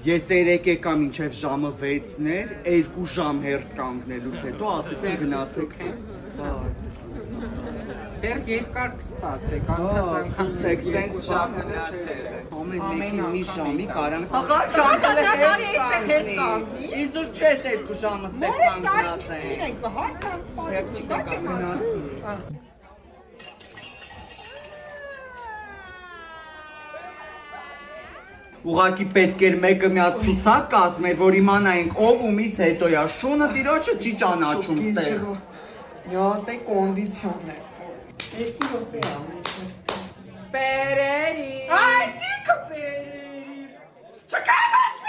Ես 3 եկա մինչև ժամը 6-ներ, 2 ժամ հերթ կանգնելուց հետո ասեցին գնացեք։ Դեռ երկար կսպասեք, անցած անգամ սենց ժամ գնացել։ Ամեն մեկին մի ժամի կարան։ Ախա ճանցել է հերթ կանգնի։ Իսկ դու չես 2 ժամը ստեղ կանգնացել։ Ուղղակի պետք էր մեկը մի հատ ցուցակ կազմել, որ իմանայինք ով ումից հետո է, շունը տիրոջը չի ճանաչում ստեղ։ Յոտ է կոնդիցիոն է։ 2 րոպե ամեն։ Պերերի։ Այսինքն պերերի։ Չկամաց